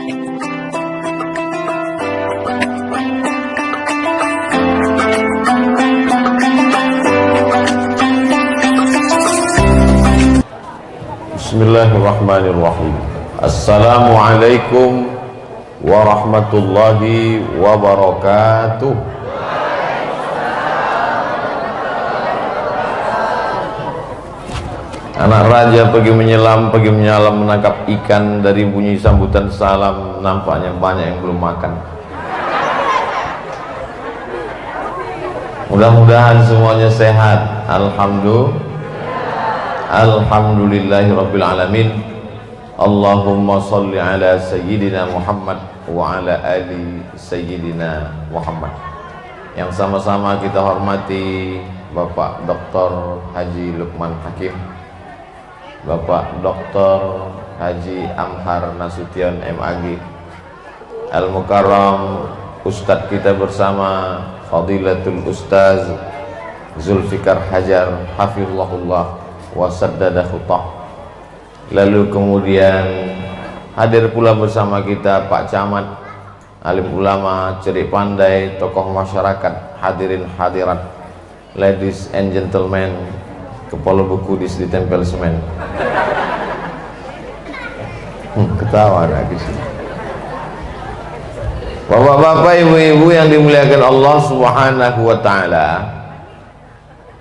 Bismillahirrahmanirrahim. Assalamualaikum warahmatullahi wabarakatuh. Anak raja pergi menyelam, pergi menyalam, menangkap ikan. Dari bunyi sambutan salam, nampaknya banyak yang belum makan. Mudah-mudahan semuanya sehat. Alhamdulillahi rabbil alamin. Allahumma salli ala sayyidina Muhammad wa ala ali sayyidina Muhammad. Yang sama-sama kita hormati Bapak Dr. Haji Lukman Hakim, Bapak Dr. Haji Amhar Nasution MAG, Al-Mukarram Ustadz kita bersama Fadilatul Ustaz Zulfikar Hajar Hafizahullah wa saddada khutah. Lalu kemudian hadir pula bersama kita Pak Camat, alim ulama, cerik pandai, tokoh masyarakat, hadirin hadirat, ladies and gentlemen, kepala buku ditempel semen. Ketawa lagi sih. Bapak-bapak, ibu-ibu yang dimuliakan Allah Subhanahu wa ta'ala,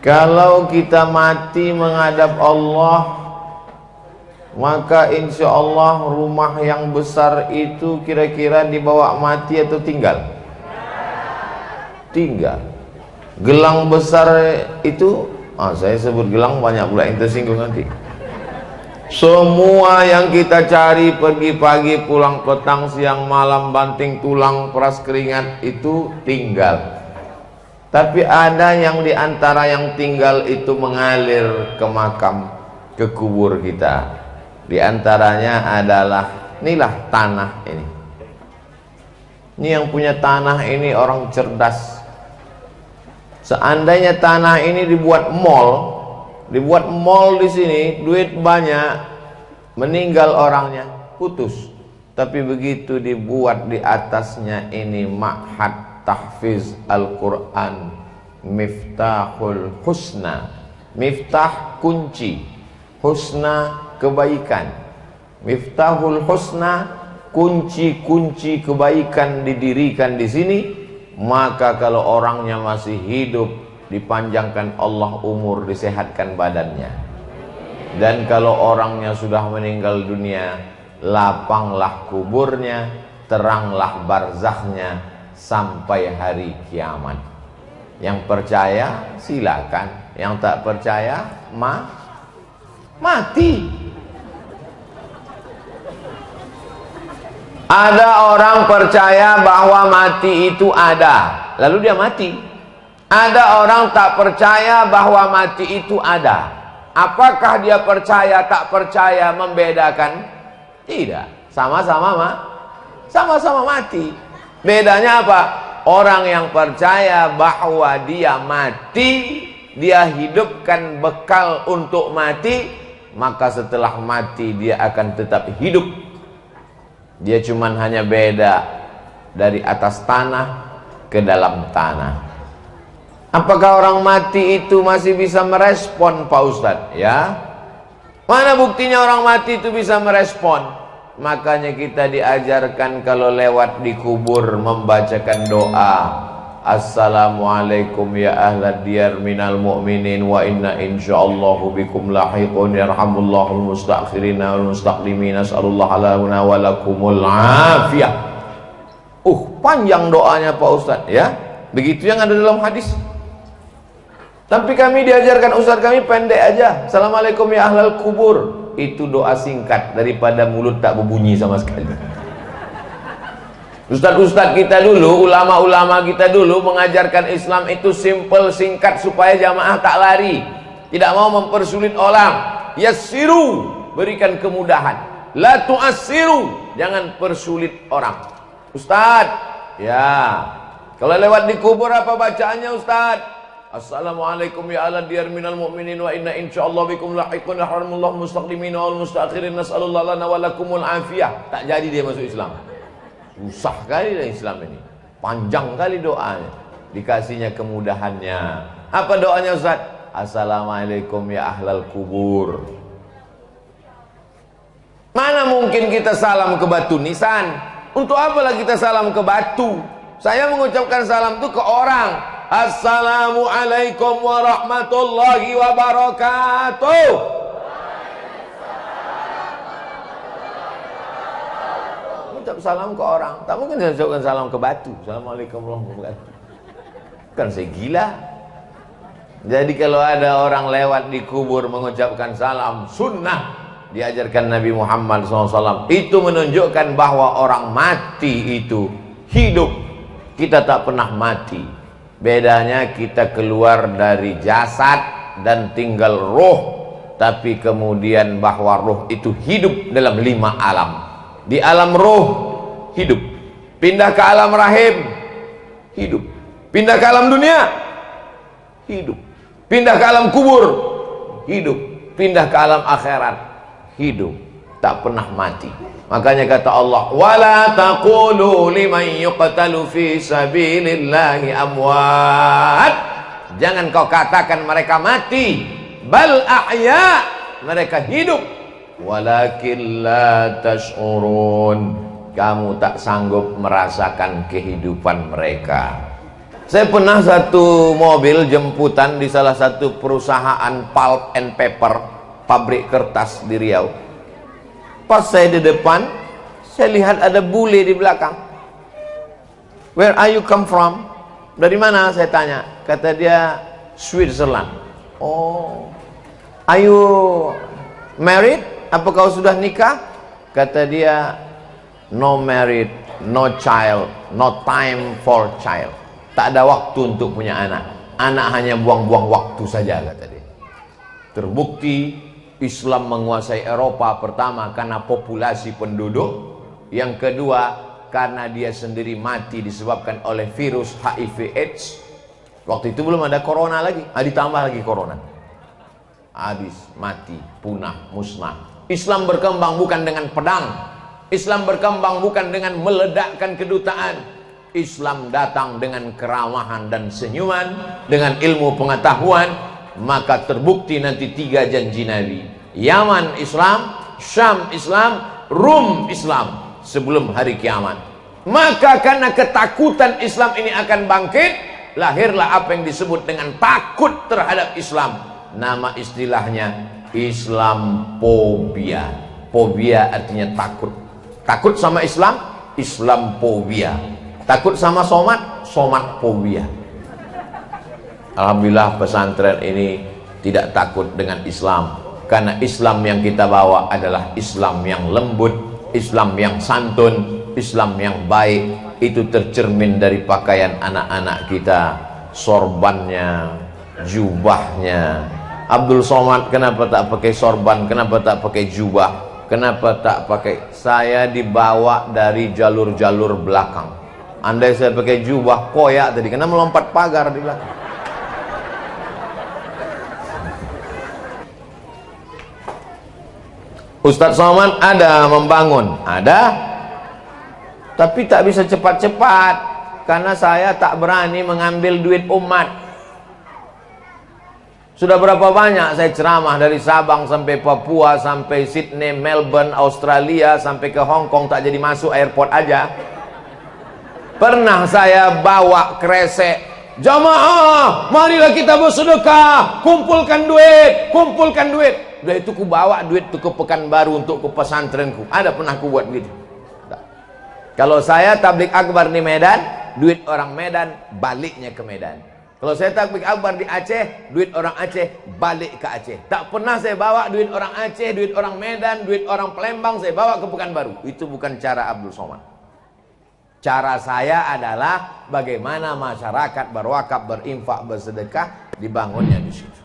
kalau kita mati menghadap Allah, maka insya Allah rumah yang besar itu kira-kira dibawa mati atau tinggal? Tinggal. Gelang besar itu, saya sebut gelang, banyak pula yang tersinggung nanti. Semua yang kita cari, pergi pagi, pulang petang, siang, malam, banting tulang, peras keringat, itu tinggal. Tapi ada yang diantara yang tinggal itu mengalir ke makam, ke kubur kita. Di antaranya adalah, inilah tanah ini. Ini yang punya tanah ini orang cerdas. Seandainya tanah ini dibuat mall di sini, duit banyak, meninggal orangnya, putus. Tapi begitu dibuat di atasnya ini ma'had tahfiz Al-Quran, Miftahul Husna. Miftah kunci, husna kebaikan. Miftahul Husna, kunci-kunci kebaikan didirikan di sini. Maka kalau orangnya masih hidup, dipanjangkan Allah umur, disehatkan badannya. Dan kalau orangnya sudah meninggal dunia, lapanglah kuburnya, teranglah barzakhnya sampai hari kiamat. Yang percaya silakan, yang tak percaya mati. Ada orang percaya bahwa mati itu ada, lalu dia mati. Ada orang tak percaya bahwa mati itu ada. Apakah dia percaya tak percaya membedakan? Tidak, sama-sama mati. Bedanya apa? Orang yang percaya bahwa dia mati, dia hidupkan bekal untuk mati, maka setelah mati dia akan tetap hidup. Dia cuman hanya beda dari atas tanah ke dalam tanah. Apakah orang mati itu masih bisa merespon, Pak Ustadz? Ya, mana buktinya orang mati itu bisa merespon? Makanya kita diajarkan kalau lewat di kubur membacakan doa, Assalamualaikum ya ahlad diyar minal mu'minin wa inna insyaallahu bikum lahiqun yarhamullahul mustakhirina wal mustaqdimin as'alullah alana wa lakumul afiyah. Panjang doanya Pak Ustadz ya. Begitu yang ada dalam hadis. Tapi kami diajarkan, Ustadz kami pendek aja, Assalamualaikum ya ahlal kubur. Itu doa singkat daripada mulut tak berbunyi sama sekali. Ustadz-ustadz kita dulu, ulama-ulama kita dulu mengajarkan Islam itu simple, singkat, supaya jamaah tak lari, tidak mau mempersulit orang. Yassiru, berikan kemudahan. La tu'assiru, jangan persulit orang. Ustadz, ya, kalau lewat di kubur apa bacaannya Ustadz? Assalamualaikum ya ala diyar minal mu'minin wa inna insyaallah bikum lahiqun yarhamullahu mustaqdimin wal mustakhirin nas'alullah lana wa lakumul afiyah. Tak jadi dia masuk Islam. Susah kali lah Islam ini. Panjang kali doanya. Dikasihnya kemudahannya. Apa doanya Ustaz? Assalamualaikum ya ahlal kubur. Mana mungkin kita salam ke batu nisan? Untuk apalah kita salam ke batu? Saya mengucapkan salam itu ke orang. Assalamualaikum warahmatullahi wabarakatuh. Ucap salam ke orang. Tak mungkin saya ucapkan salam ke batu. Assalamualaikum warahmatullahi wabarakatuh. Kan saya gila. Jadi kalau ada orang lewat di kubur mengucapkan salam sunnah diajarkan Nabi Muhammad SAW, itu menunjukkan bahwa orang mati itu hidup. Kita tak pernah mati. Bedanya kita keluar dari jasad dan tinggal roh. Tapi kemudian bahwa roh itu hidup dalam 5 alam. Di alam roh hidup. Pindah ke alam rahim hidup. Pindah ke alam dunia hidup. Pindah ke alam kubur hidup. Pindah ke alam akhirat hidup. Tak pernah mati. Makanya kata Allah, wala taqulu liman yuqtalu fi sabilillahi amwat. Jangan kau katakan mereka mati, bal ahya, mereka hidup. Walakin la tash'urun, kamu tak sanggup merasakan kehidupan mereka. Saya pernah satu mobil jemputan di salah satu perusahaan pulp and paper, pabrik kertas di Riau. Pas saya di depan, saya lihat ada bule di belakang. Where are you come from? Dari mana? Saya tanya. Kata dia, Switzerland. Oh, are you married? Apa kau sudah nikah? Kata dia, no married, no child, no time for child. Tak ada waktu untuk punya anak. Anak hanya buang-buang waktu saja, kata dia. Terbukti Islam menguasai Eropa, pertama karena populasi penduduk, yang kedua karena dia sendiri mati disebabkan oleh virus HIV AIDS. Waktu itu belum ada corona lagi, ditambah lagi corona. Habis, mati, punah, musnah. Islam berkembang bukan dengan pedang. Islam berkembang bukan dengan meledakkan kedutaan. Islam datang dengan keramahan dan senyuman, dengan ilmu pengetahuan. Maka terbukti nanti 3 janji Nabi. Yaman Islam, Syam Islam, Rum Islam sebelum hari kiamat. Maka karena ketakutan Islam ini akan bangkit, lahirlah apa yang disebut dengan takut terhadap Islam. Nama istilahnya Islamophobia. Phobia artinya takut. Takut sama Islam, Islamophobia. Takut sama somat, somatphobia. Alhamdulillah pesantren ini tidak takut dengan Islam. Karena Islam yang kita bawa adalah Islam yang lembut, Islam yang santun, Islam yang baik. Itu tercermin dari pakaian anak-anak kita, sorbannya, jubahnya. Abdul Somad kenapa tak pakai sorban, kenapa tak pakai jubah, kenapa tak pakai? Saya dibawa dari jalur-jalur belakang. Andai saya pakai jubah, koyak tadi, karena melompat pagar di belakang. Ustadz Somad ada membangun, ada, tapi tak bisa cepat-cepat karena saya tak berani mengambil duit umat. Sudah berapa banyak saya ceramah dari Sabang sampai Papua, sampai Sydney, Melbourne, Australia, sampai ke Hong Kong, tak jadi masuk airport aja. Pernah saya bawa kresek, jamaah marilah kita bersedekah, kumpulkan duit, kumpulkan duit. Udah itu ku bawa duit itu ke Pekanbaru untuk ke pesantrenku. Ada pernah ku buat gitu. Kalau saya tablik akbar di Medan, duit orang Medan baliknya ke Medan. Kalau saya tablik akbar di Aceh, duit orang Aceh balik ke Aceh. Tak pernah saya bawa duit orang Aceh, duit orang Medan, duit orang Palembang saya bawa ke Pekanbaru. Itu bukan cara Abdul Somad. Cara saya adalah bagaimana masyarakat berwakaf, berinfak, bersedekah, dibangunnya di situ.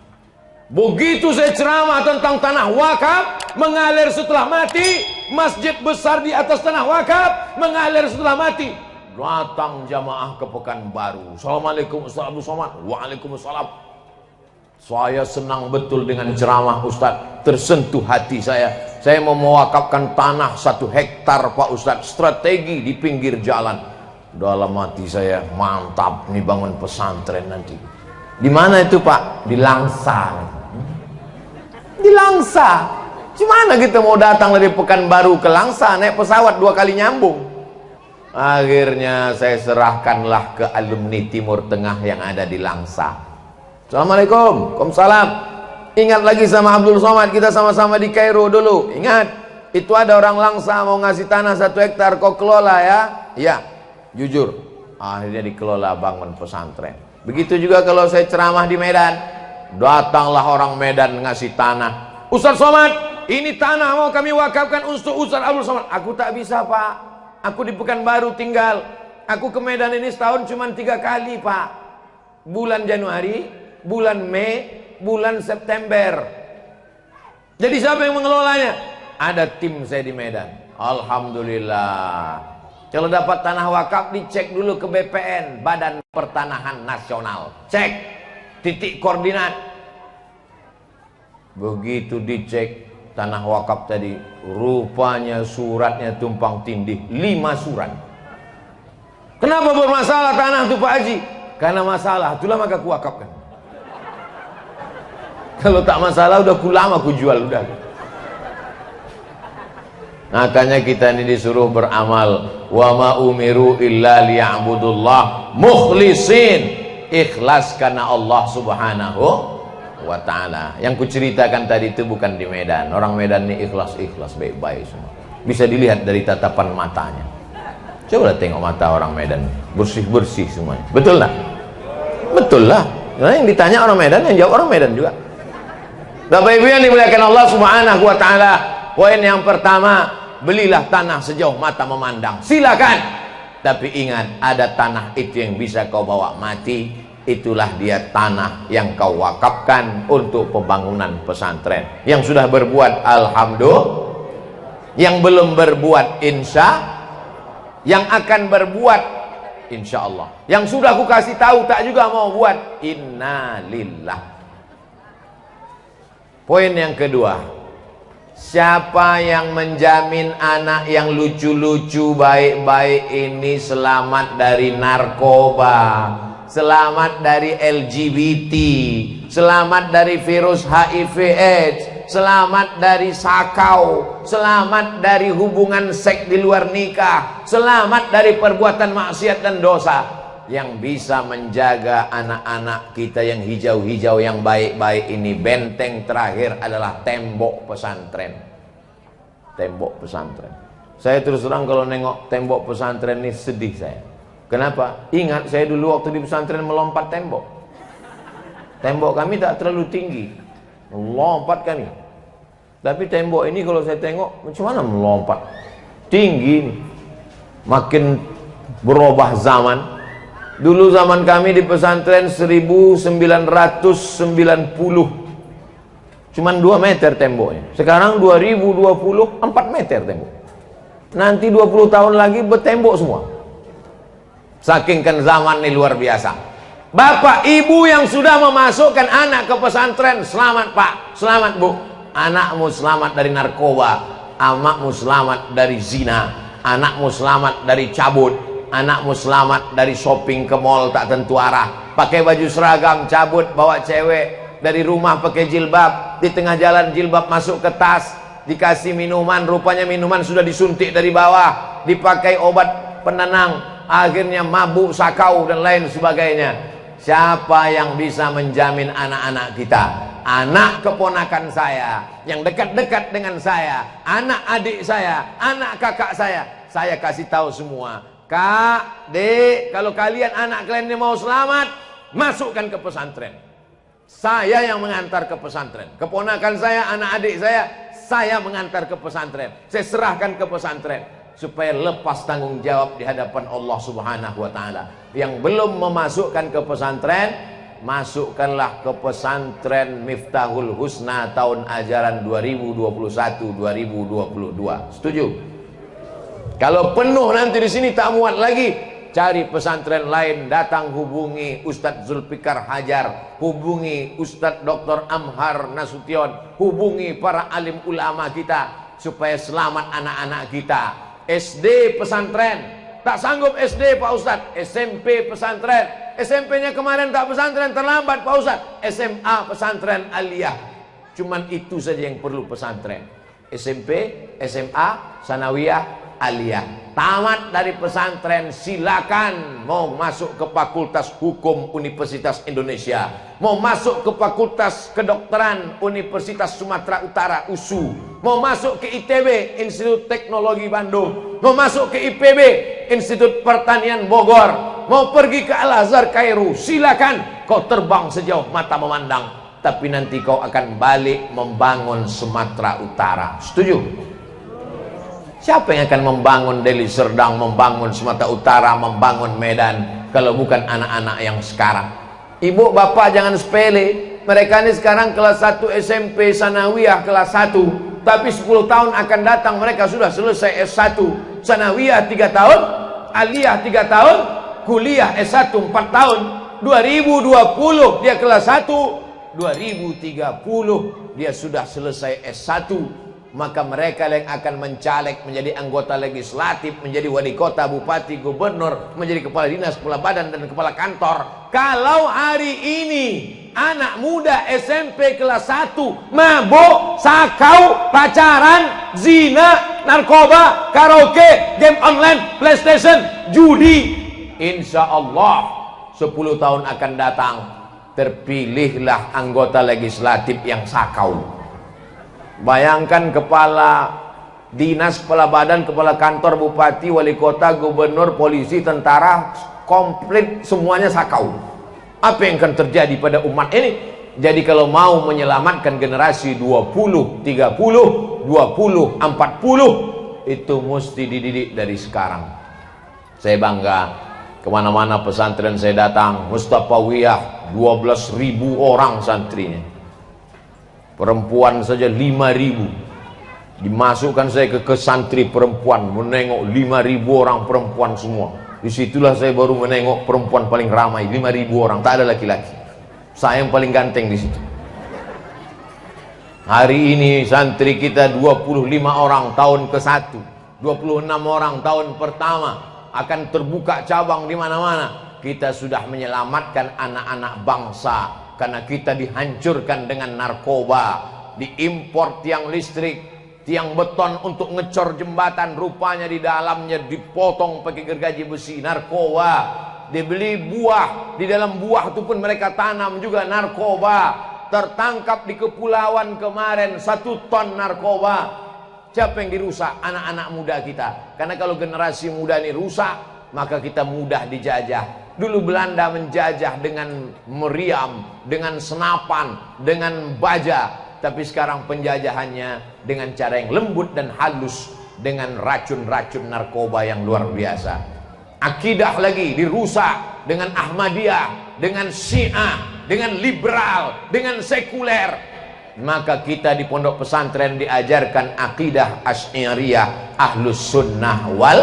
Begitu saya ceramah tentang tanah wakaf, mengalir setelah mati, masjid besar di atas tanah wakaf, mengalir setelah mati. Datang jamaah ke Pekanbaru. Assalamualaikum Ustaz Abdul Somad. Waalaikumsalam. Saya senang betul dengan ceramah Ustaz, tersentuh hati saya. Saya mau mewakafkan tanah 1 hektar Pak Ustadz, strategi di pinggir jalan. Dalam hati saya, mantap nih bangun pesantren nanti. Di mana itu Pak? Di Langsa. Di Langsa. Gimana kita mau datang dari Pekanbaru ke Langsa naik pesawat 2 kali nyambung? Akhirnya saya serahkanlah ke alumni Timur Tengah yang ada di Langsa. Assalamualaikum. Waalaikumsalam. Ingat lagi sama Abdul Somad, kita sama-sama di Kairo dulu. Ingat, itu ada orang Langsa mau ngasih tanah 1 hektar, kau kelola ya? Iya, jujur. Akhirnya dikelola, bangun pesantren. Begitu juga kalau saya ceramah di Medan, datanglah orang Medan ngasih tanah. Ustaz Somad, ini tanah mau kami wakafkan untuk Ustaz Abdul Somad. Aku tak bisa Pak. Aku di Pekanbaru tinggal. Aku ke Medan ini setahun cuma 3 kali Pak. Bulan Januari, bulan Mei, bulan September. Jadi siapa yang mengelolanya? Ada tim saya di Medan. Alhamdulillah. Kalau dapat tanah wakaf dicek dulu ke BPN, Badan Pertanahan Nasional. Cek titik koordinat. Begitu dicek tanah wakaf tadi, rupanya suratnya tumpang tindih, 5 surat. Kenapa bermasalah tanah itu Pak Haji? Karena masalah, itulah maka ku wakafkan. Kalau tak masalah udah lama ku jual udah. Makanya kita ini disuruh beramal. Wa ma umiru illa liya'budullah mukhlisin, ikhlas karena Allah Subhanahu wa ta'ala. Yang kuceritakan tadi itu bukan di Medan. Orang Medan ini ikhlas-ikhlas, baik-baik semua. Bisa dilihat dari tatapan matanya. Coba tengok mata orang Medan, bersih-bersih semuanya. Betul lah? Betul lah. Nah, yang ditanya orang Medan, yang jawab orang Medan juga. Bapak Ibu yang dimuliakan Allah Subhanahu wa ta'ala, poin yang pertama, belilah tanah sejauh mata memandang. Silakan. Tapi ingat, ada tanah itu yang bisa kau bawa mati. Itulah dia tanah yang kau wakafkan untuk pembangunan pesantren. Yang sudah berbuat alhamdulillah, yang belum berbuat insya, yang akan berbuat insya Allah, yang sudah aku kasih tahu tak juga mau buat, innalillah. Poin yang kedua, siapa yang menjamin anak yang lucu-lucu baik-baik ini selamat dari narkoba, selamat dari LGBT, selamat dari virus HIV/AIDS, selamat dari sakau, selamat dari hubungan seks di luar nikah, selamat dari perbuatan maksiat dan dosa. Yang bisa menjaga anak-anak kita yang hijau-hijau, yang baik-baik ini, benteng terakhir adalah tembok pesantren. Tembok pesantren. Saya terus terang kalau nengok tembok pesantren ini sedih saya. Kenapa? Ingat saya dulu waktu di pesantren melompat tembok. Tembok kami tak terlalu tinggi, melompat kami. Tapi tembok ini kalau saya tengok, macam mana melompat? Tinggi ini. Makin berubah zaman. Dulu zaman kami di pesantren 1990, cuman 2 meter temboknya. Sekarang 2020 4 meter tembok. Nanti 20 tahun lagi bertembok semua. Saking kan zaman ini luar biasa. Bapak ibu yang sudah memasukkan anak ke pesantren, selamat Pak, selamat Bu. Anakmu selamat dari narkoba, anakmu selamat dari zina, anakmu selamat dari cabut, anakmu selamat dari shopping ke mall tak tentu arah, pakai baju seragam, cabut, bawa cewek dari rumah pakai jilbab, di tengah jalan jilbab masuk ke tas, dikasih minuman, rupanya minuman sudah disuntik dari bawah, dipakai obat penenang, akhirnya mabuk, sakau dan lain sebagainya. Siapa yang bisa menjamin anak-anak kita, anak keponakan saya, yang dekat-dekat dengan saya, anak adik saya, anak kakak saya kasih tahu semua, Kak, Dek, kalau kalian anak kalian ini mau selamat, masukkan ke pesantren. Saya yang mengantar ke pesantren. Keponakan saya, anak adik saya mengantar ke pesantren. Saya serahkan ke pesantren supaya lepas tanggung jawab di hadapan Allah Subhanahu wa taala. Yang belum memasukkan ke pesantren, masukkanlah ke pesantren Miftahul Husna tahun ajaran 2021-2022. Setuju? Kalau penuh nanti di sini tak muat lagi, cari pesantren lain, datang hubungi Ustadz Zulfikar Hajar, hubungi Ustadz Dr. Amhar Nasution, hubungi para alim ulama kita. supaya selamat anak-anak kita. SD pesantren, tak sanggup SD Pak Ustadz, SMP pesantren. SMP-nya kemarin tak pesantren, terlambat Pak Ustadz, SMA pesantren aliyah. Cuman itu saja yang perlu pesantren. SMP, SMA, sanawiyah, aliyah. Tamat dari pesantren, silakan mau masuk ke Fakultas Hukum Universitas Indonesia, mau masuk ke Fakultas Kedokteran Universitas Sumatera Utara USU, mau masuk ke ITB Institut Teknologi Bandung, mau masuk ke IPB Institut Pertanian Bogor, mau pergi ke Al-Azhar Kairo, silakan. Kau terbang sejauh mata memandang, tapi nanti kau akan balik membangun Sumatera Utara. Setuju? Siapa yang akan membangun Deli Serdang, membangun Sumatera Utara, membangun Medan, kalau bukan anak-anak yang sekarang? Ibu bapak jangan sepele. Mereka ini sekarang kelas 1 SMP sanawiyah kelas 1, tapi 10 tahun akan datang mereka sudah selesai S1. Sanawiyah 3 tahun, aliyah 3 tahun, kuliah S1 4 tahun. 2020 dia kelas 1, 2030 dia sudah selesai S1. Maka mereka yang akan mencaleg menjadi anggota legislatif, menjadi wali kota, bupati, gubernur, menjadi kepala dinas, kepala badan, dan kepala kantor. Kalau hari ini anak muda SMP kelas 1 mabuk, sakau, pacaran, zina, narkoba, karaoke, game online, PlayStation, judi, insya Allah 10 tahun akan datang terpilihlah anggota legislatif yang sakau. Bayangkan kepala dinas, kepala badan, kepala kantor, bupati, wali kota, gubernur, polisi, tentara, komplit semuanya sakau. Apa yang akan terjadi pada umat ini? Jadi kalau mau menyelamatkan generasi 20, 30, 20, 40, itu mesti dididik dari sekarang. Saya bangga, kemana-mana pesantren saya datang, Mustafawiyah 12.000 orang santrinya. Perempuan saja 5.000. Dimasukkan saya ke santri perempuan, menengok 5.000 orang perempuan semua. Disitulah saya baru menengok perempuan paling ramai, 5.000 orang, tak ada laki-laki. Saya yang paling ganteng di situ. Hari ini santri kita 25 orang tahun ke-1, 26 orang tahun pertama, akan terbuka cabang di mana-mana. Kita sudah menyelamatkan anak-anak bangsa. Karena kita dihancurkan dengan narkoba, diimpor tiang listrik, tiang beton untuk ngecor jembatan, rupanya di dalamnya dipotong pakai gergaji besi, narkoba. Dibeli buah, di dalam buah itu pun mereka tanam juga narkoba. Tertangkap di kepulauan kemarin 1 ton narkoba. Siapa yang dirusak? Anak-anak muda kita. Karena kalau generasi muda ini rusak, maka kita mudah dijajah. Dulu Belanda menjajah dengan meriam, dengan senapan, dengan baja. Tapi sekarang penjajahannya dengan cara yang lembut dan halus, dengan racun-racun narkoba yang luar biasa. Akidah lagi dirusak dengan Ahmadiyah, dengan Syiah, dengan liberal, dengan sekuler. Maka kita di pondok pesantren diajarkan akidah Asy'ariyah, Ahlus Sunnah wal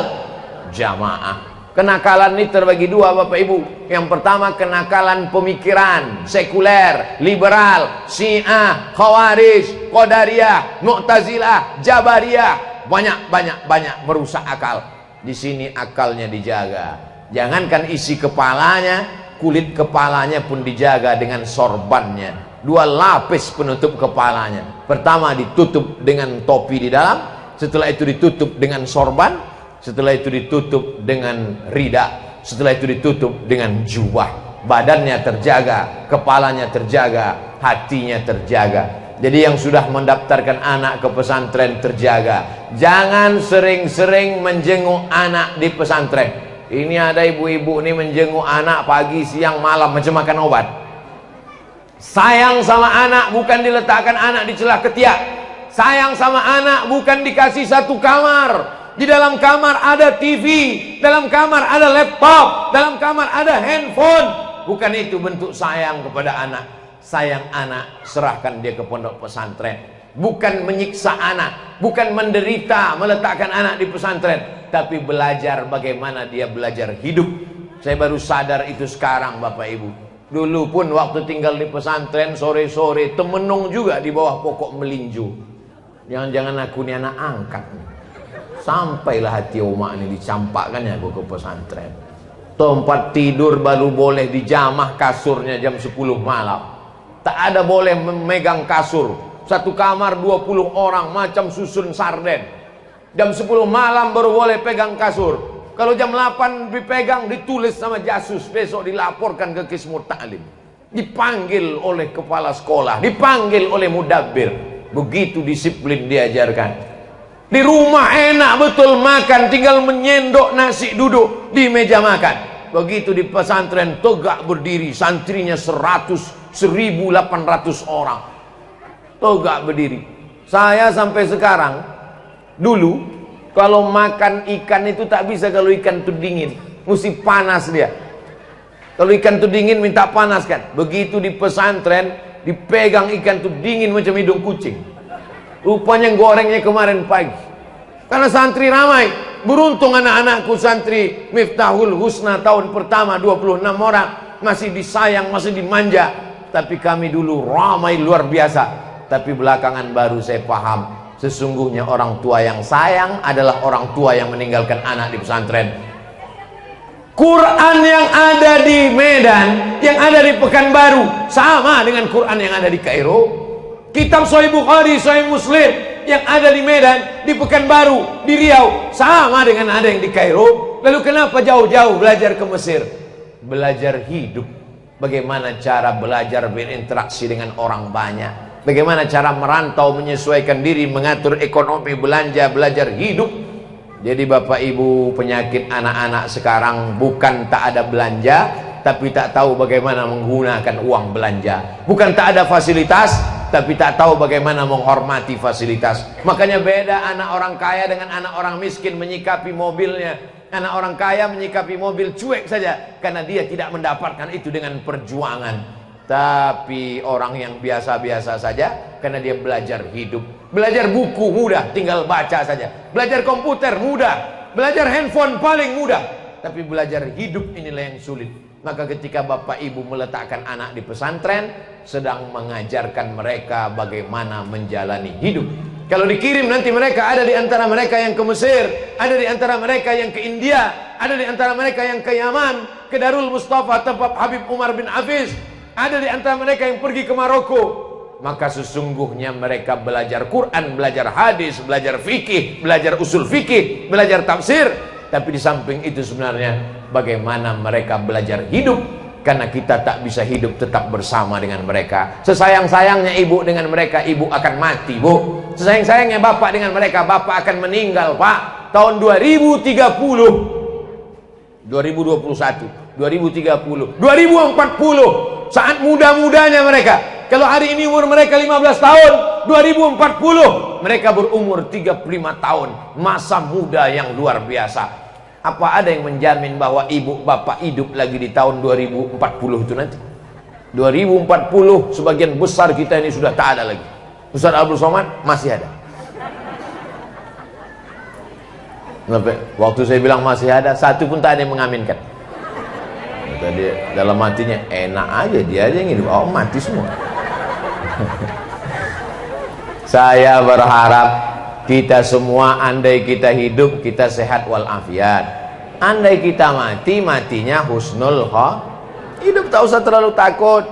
Jamaah. Kenakalan ini terbagi 2 Bapak Ibu. Yang pertama kenakalan pemikiran sekuler, liberal, Syiah, Khawarij, Qadariyah, Mu'tazilah, Jabariyah, banyak merusak akal. Di sini akalnya dijaga. Jangankan isi kepalanya, kulit kepalanya pun dijaga dengan sorbannya. 2 lapis penutup kepalanya. Pertama ditutup dengan topi di dalam, setelah itu ditutup dengan sorban, setelah itu ditutup dengan rida, setelah itu ditutup dengan jubah. Badannya terjaga, kepalanya terjaga, hatinya terjaga. Jadi yang sudah mendaftarkan anak ke pesantren terjaga. Jangan sering-sering menjenguk anak di pesantren. Ini ada ibu-ibu nih menjenguk anak pagi, siang, malam macam makan obat. Sayang sama anak bukan diletakkan anak di celah ketiak. Sayang sama anak bukan dikasih 1 kamar. Di dalam kamar ada TV, dalam kamar ada laptop, dalam kamar ada handphone. Bukan itu bentuk sayang kepada anak. Sayang anak, serahkan dia ke pondok pesantren. Bukan menyiksa anak, bukan menderita meletakkan anak di pesantren, tapi belajar bagaimana dia belajar hidup. Saya baru sadar itu sekarang Bapak Ibu. Dulu pun waktu tinggal di pesantren sore-sore temenung juga di bawah pokok melinju. Jangan-jangan aku ini anak angkat. Sampailah hati Oma ini dicampakkannya aku ke pesantren. Tempat tidur baru boleh dijamah kasurnya jam 10 malam. Tak ada boleh memegang kasur. Satu kamar 20 orang macam susun sarden. Jam 10 malam baru boleh pegang kasur. Kalau jam 8 dipegang, ditulis sama jasus, besok dilaporkan ke Kismut Ta'lim. Dipanggil oleh kepala sekolah, dipanggil oleh mudabbir. Begitu disiplin diajarkan. Di rumah enak betul makan, tinggal menyendok nasi duduk di meja makan. Begitu di pesantren tegak berdiri, santrinya 1.800 orang. Tegak berdiri. Saya sampai sekarang, dulu kalau makan ikan itu tak bisa kalau ikan itu dingin, mesti panas dia. Kalau ikan itu dingin minta panas kan. Begitu di pesantren dipegang ikan itu dingin macam hidung kucing. Rupanya gorengnya kemarin pagi. Karena santri ramai. Beruntung anak-anakku santri Miftahul Husna tahun pertama 26 orang. Masih disayang, masih dimanja. Tapi kami dulu ramai luar biasa. Tapi belakangan baru saya paham, sesungguhnya orang tua yang sayang adalah orang tua yang meninggalkan anak di pesantren. Quran yang ada di Medan, yang ada di Pekanbaru, sama dengan Quran yang ada di Kairo. Kitab Sahih Bukhari, Sahih Muslim yang ada di Medan, di Pekanbaru, di Riau, sama dengan ada yang di Kairo. Lalu kenapa jauh-jauh belajar ke Mesir? Belajar hidup. Bagaimana cara belajar berinteraksi dengan orang banyak. Bagaimana cara merantau, menyesuaikan diri, mengatur ekonomi, belanja, belajar hidup. Jadi Bapak Ibu, penyakit anak-anak sekarang bukan tak ada belanja, tapi tak tahu bagaimana menggunakan uang belanja. Bukan tak ada fasilitas, tapi tak tahu bagaimana menghormati fasilitas. Makanya beda anak orang kaya dengan anak orang miskin menyikapi mobilnya. Anak orang kaya menyikapi mobil cuek saja, karena dia tidak mendapatkan itu dengan perjuangan. Tapi orang yang biasa-biasa saja, karena dia belajar hidup. Belajar buku mudah, tinggal baca saja. Belajar komputer mudah, belajar handphone paling mudah. Tapi belajar hidup inilah yang sulit. Maka ketika Bapak Ibu meletakkan anak di pesantren, sedang mengajarkan mereka bagaimana menjalani hidup. Kalau dikirim nanti mereka ada di antara mereka yang ke Mesir, ada di antara mereka yang ke India, ada di antara mereka yang ke Yaman, ke Darul Mustafa tempat Habib Umar bin Hafiz, ada di antara mereka yang pergi ke Maroko. Maka sesungguhnya mereka belajar Quran, belajar hadis, belajar fikih, belajar usul fikih, belajar tafsir. Tapi di samping itu sebenarnya bagaimana mereka belajar hidup. Karena kita tak bisa hidup tetap bersama dengan mereka. Sesayang-sayangnya ibu dengan mereka, ibu akan mati, Bu. Sesayang-sayangnya bapak dengan mereka, bapak akan meninggal, Pak. Tahun 2030, 2021, 2030, 2040, saat muda-mudanya mereka. Kalau hari ini umur mereka 15 tahun, 2040 mereka berumur 35 tahun. Masa muda yang luar biasa. Apa ada yang menjamin bahwa ibu bapak hidup lagi di tahun 2040 itu nanti? 2040 sebagian besar kita ini sudah tak ada lagi. Ustaz Abdul Somad masih ada. Waktu saya bilang masih ada, satu pun tak ada yang mengaminkan. Tadi dalam hatinya enak aja, dia aja yang hidup, oh mati semua. Saya berharap kita semua, andai kita hidup kita sehat walafiat, andai kita mati, matinya husnul hidup. Tak usah terlalu takut.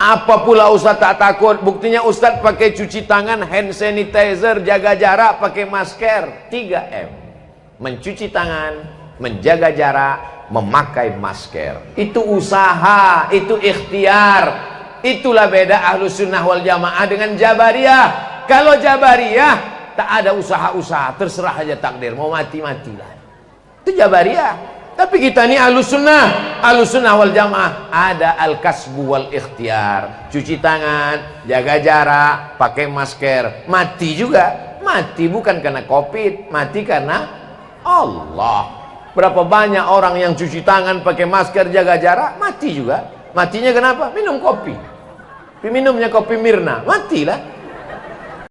Apa pula Ustaz tak takut? Buktinya Ustaz pakai cuci tangan, hand sanitizer, jaga jarak, pakai masker, 3M. Mencuci tangan, menjaga jarak, memakai masker. Itu usaha, itu ikhtiar. Itulah beda Ahlus Sunnah wal Jamaah dengan Jabariyah. Kalau Jabariyah tak ada usaha-usaha, terserah aja takdir, mau mati-matilah. Itu Jabariyah. Tapi kita ini Ahlus Sunnah. Ahlus Sunnah wal Jamaah ada al-kasbu wal ikhtiar. Cuci tangan, jaga jarak, pakai masker. Mati juga. Mati bukan karena Covid, mati karena Allah. Berapa banyak orang yang cuci tangan, pakai masker, jaga jarak, mati juga. Matinya kenapa? Minum kopi. Minumnya kopi Mirna, matilah.